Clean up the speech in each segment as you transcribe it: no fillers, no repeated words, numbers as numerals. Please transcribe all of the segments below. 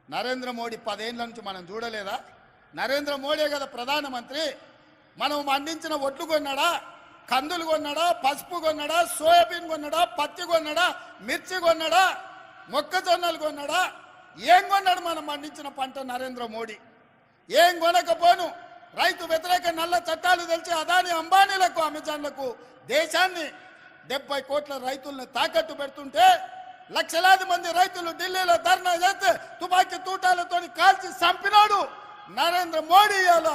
నరేంద్ర మోడీ 10 ఏళ్ల నుంచి మనం చూడలేదా? నరేంద్ర మోడీ కదా ప్రధానమంత్రి. మనం పండించిన ఒడ్లు కొన్నాడా, కందులు కొన్నాడా, పసుపు కొన్నాడా, సోయాబీన్ కొన్నాడా, పత్తి కొన్నాడా, మిర్చి కొన్నాడా, మొక్కజొన్నలు కొన్నాడా? ఏం కొన్నాడు మనం పండించిన పంట నరేంద్ర మోడీ? ఏం కొనకపోను రైతు వ్యతిరేక నల్ల చట్టాలు తెలిసి అదాని అంబానీలకు అమెజాన్లకు దేశాన్ని 70 కోట్ల రైతులను తాకట్టు పెడుతుంటే లక్షలాది మంది రైతులు ఢిల్లీలో ధర్నా చేస్తే తుపాకీ తూటాలతో కాల్చి చంపినాడు నరేంద్ర మోడీ. ఇవాళ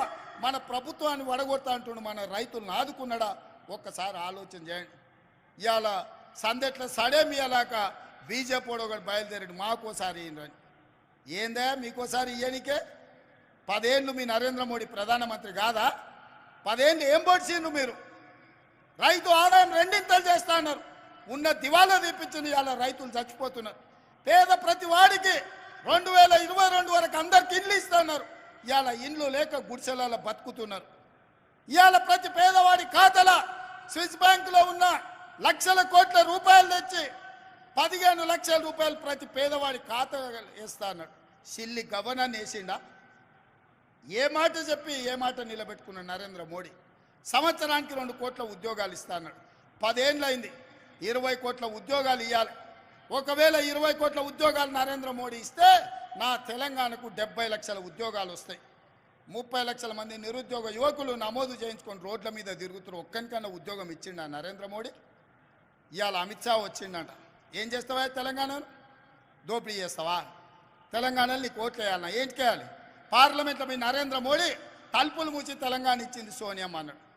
మన ప్రభుత్వాన్ని వడగొడతా అంటుండు, మన రైతులను ఆదుకున్నాడా? ఒక్కసారి ఆలోచన చేయండి. ఇవాళ సందెట్ల సడేమియాలాక బీజేపీ ఒకటి బయలుదేరాడు మాకోసారి ఈయనని. ఏందా మీకోసారి ఇయ్యనికే? 10 ఏళ్ళు మీ నరేంద్ర మోడీ ప్రధానమంత్రి కాదా? 10 ఏళ్ళు ఏం పొడిచిండ్రు మీరు? రైతు ఆదాయం రెండింతలు చేస్తా అన్నారు, ఉన్న దివాలా తీపించింది. ఇవాళ రైతులు చచ్చిపోతున్నారు. పేద ప్రతి వాడికి 2022 వరకు అందరికి ఇండ్లు ఇస్తున్నారు. ఇవాళ ఇండ్లు లేక గుడిసెలలో బతుకుతున్నారు. ఇవాళ ప్రతి పేదవాడి ఖాతాల స్విస్ బ్యాంకులో ఉన్న లక్షల కోట్ల రూపాయలు తెచ్చి 15 లక్షల రూపాయలు ప్రతి పేదవాడి ఖాతా వేస్తా అన్నాడు. Silly governor వేసిండా? ఏ మాట చెప్పి ఏ మాట నిలబెట్టుకున్నాడు నరేంద్ర మోడీ? సంవత్సరానికి 2 కోట్ల ఉద్యోగాలు ఇస్తా అన్నాడు. 10 ఏళ్ళు అయింది, 20 కోట్ల ఉద్యోగాలు ఇవ్వాలి. ఒకవేళ 20 కోట్ల ఉద్యోగాలు నరేంద్ర మోడీ ఇస్తే నా తెలంగాణకు 70 లక్షల ఉద్యోగాలు వస్తాయి. 30 లక్షల మంది నిరుద్యోగ యువకులు నమోదు చేయించుకొని రోడ్ల మీద తిరుగుతున్నారు. ఒక్కనికన్నా ఉద్యోగం ఇచ్చిండా నరేంద్ర మోడీ? ఇవాళ అమిత్ షా వచ్చిండంట. ఏం చేస్తావా తెలంగాణను? దోపిడీ చేస్తావా? తెలంగాణలో నీకు ఓట్లు వేయాలన్నా ఏంటి చేయాలి? పార్లమెంట్లో మీ నరేంద్ర మోడీ తలుపులు మూసి తెలంగాణ ఇచ్చింది సోనియమ్మ అన్నాడు.